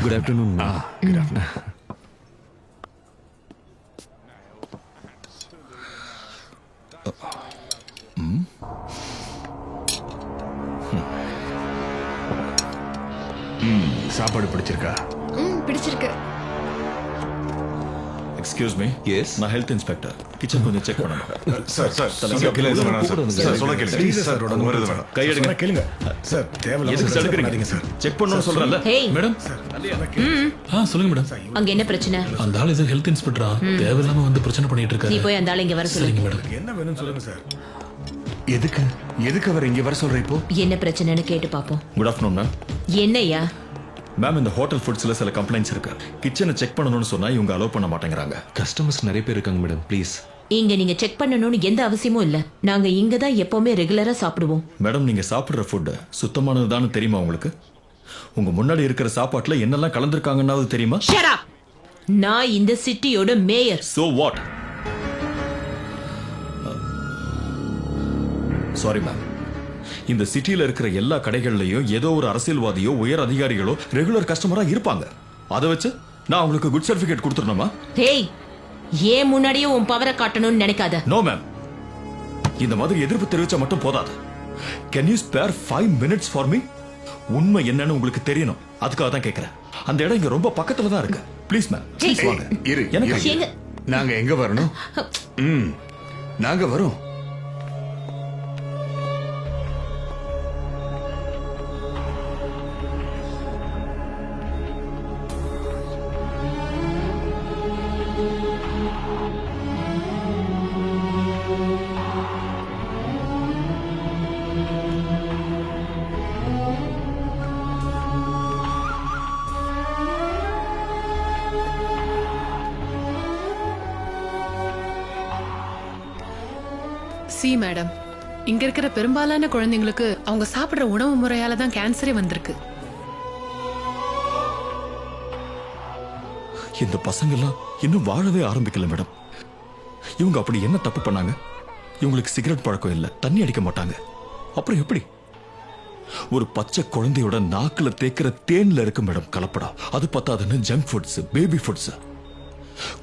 Good afternoon. Good afternoon. சாப்பாடு பிடிச்சிருக்கா? பிடிச்சிருக்கு. Excuse me. எஸ். நான் ஹெல்த் இன்ஸ்பெக்டர். கிச்சன் கொஞ்சம் செக் பண்ணணும். சார் சொல்ல கேளுங்க சார். கை எடுங்க. கேளுங்க சார். எதுக்கு தடுக்கிறீங்க சார்? செக் பண்ணணும்னு சொல்றேன்ல. Hey, madam. சொல்லுங்க மேடம். அங்க என்ன பிரச்சனை? அந்த ஆள் இது ஹெல்த் இன்ஸ்பெக்டரா? தேவையில்லாம வந்து பிரச்சனை பண்ணிட்டு நீ இருக்காரு. போய் அந்த ஆளை இங்க வர சொல்லு. சரிங்க மேடம். என்ன வேணும்னு சொல்லுங்க சார். எதுக்கு அவர் இங்க வர சொல்ற இப்போ? என்ன பிரச்சனைன்னு கேட்டு பாப்போம். Good afternoon ma'am. என்னய்யா? மேம், இந்த ஹோட்டல் ஃபுட்ஸ்ல சில கம்ப்ளைண்ட்ஸ் இருக்கு. கிச்சனை செக் பண்ணணும்னு சொன்னா இவங்க அலோவ் பண்ண மாட்டேங்கிறாங்க. கஸ்டமர்ஸ் நிறைய பேர் இருக்காங்க மேடம், ப்ளீஸ். இங்க நீங்க செக் பண்ணணும்னு எந்த அவசியமும் இல்ல. நாங்க இங்க தான் எப்பவுமே ரெகுலரா சாப்பிடுவோம். மேடம், நீங்க சாப்பிடுற ஃபுட் சுத்தமானதுதான்னு தெரியுமா உங்களுக்கு? உங்க முன்னாடி இருக்கிற சாப்பாட்டுல என்னெல்லாம் கலந்துருக்காங்கன்னாவது தெரியுமா? Shut up! நான் இந்த சிட்டியோட mayor. So what? Sorry ma'am. இந்த சிட்டில இருக்கிற எல்லா கடைகள்லயும் ஏதோ ஒரு அரசியல்வாதியோ உயர் அதிகாரிகளோ ரெகுலர் கஸ்டமரா இருப்பாங்க. அதை வச்சு நான் உங்களுக்கு குட் சர்டிபிகேட் கொடுத்துடணுமா? ஹேய், ஏன் முன்னாடியே உன் பவரை காட்டணும்னு நினைக்காத. No ma'am. இந்த மாதிரி எதிர்ப்பு தெரிவிச்சா மட்டும் போதாது. Can you spare 5 minutes for me? உண்மை என்னன்னு உங்களுக்கு தெரியணும். அதுக்காக தான் கேட்கிறேன். அந்த இடம் இங்க ரொம்ப பக்கத்துல தான் இருக்கு. ப்ளீஸ் மேம், ப்ளீஸ் வாங்க. எனக்கு எங்க? நாங்க எங்க வரணும்? நாங்க வரோம். சி மேடம், இங்க இருக்கிற பெரும்பாலான குழந்தைங்களுக்கு அவங்க சாப்பிடுற உணவு முறையால தான் கேன்சரே வந்திருக்கு. இந்த பசங்க எல்லாம் இன்னும் வாழவே ஆரம்பிக்கல மேடம். இவங்க அப்படி என்ன தப்பு பண்ணாங்க? இவங்களுக்கு சிகரெட் பழக்கம் இல்ல, தண்ணி அடிக்க மாட்டாங்க. அப்புறம் எப்படி? ஒரு பச்சை குழந்தையோட நாக்குல தேக்கிற தேன்ல இருக்கு மேடம் கலப்படம். அது பத்தாதுன்னு ஜங்க் ஃபுட்ஸ், பேபி ஃபுட்ஸ்,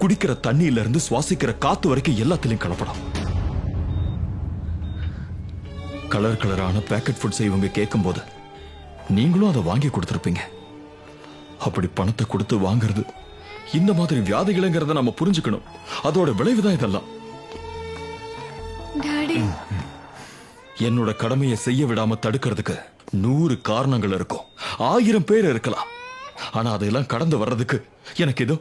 குடிக்கிற தண்ணியில இருந்து சுவாசிக்கிற காத்து வரைக்கும் எல்லாத்திலையும் கலப்படம். கலர் கலரான பேக்கெட் ஃபுட்ஸை இவங்க கேட்கும் போது நீங்களும் அதை வாங்கி கொடுத்துருப்பீங்க. அப்படி பணத்தை கொடுத்து வாங்குறது இந்த மாதிரி வியாதிகளுங்கிறத நம்ம புரிஞ்சுக்கணும். அதோட விளைவுதான் இதெல்லாம். என்னோட கடமையை செய்ய விடாம தடுக்கிறதுக்கு 100 காரணங்கள் இருக்கும், 1000 பேர் இருக்கலாம். ஆனா அதெல்லாம் கடந்து வர்றதுக்கு எனக்கு ஏதோ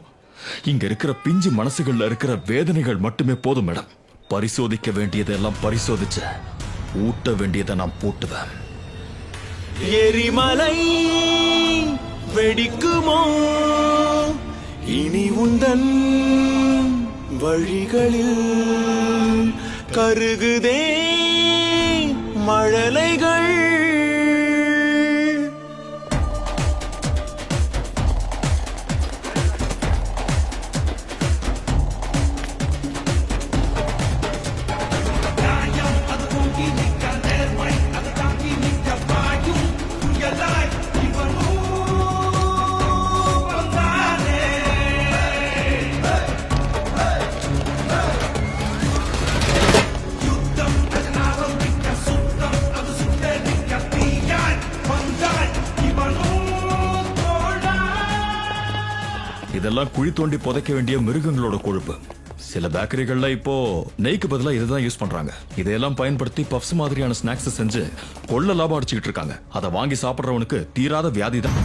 இங்க இருக்கிற பிஞ்சு மனசுகள்ல இருக்கிற வேதனைகள் மட்டுமே போதும் மேடம். பரிசோதிக்க வேண்டியதெல்லாம் பரிசோதிச்சு ஊட்ட வேண்டியதை நான் போட்டுவேன். எரிமலை வெடிக்குமோ இனி உந்தன் வழிகளில்? கருகுதே மழலைகள். இதெல்லாம் குழி தோண்டி புதைக்க வேண்டிய மிருகங்களோட கொழுப்பு. சில பேக்கரிகள்ல இப்போ நெய்க்கு பதிலா இதுதான் யூஸ் பண்றாங்க. இதையெல்லாம் பயன்படுத்தி பப்ஸ் மாதிரியான ஸ்நாக்ஸ் செஞ்சு கொள்ள லாபம் அடிச்சுக்கிட்டு இருக்காங்க. அதை வாங்கி சாப்பிடுறவனுக்கு தீராத வியாதி தான்.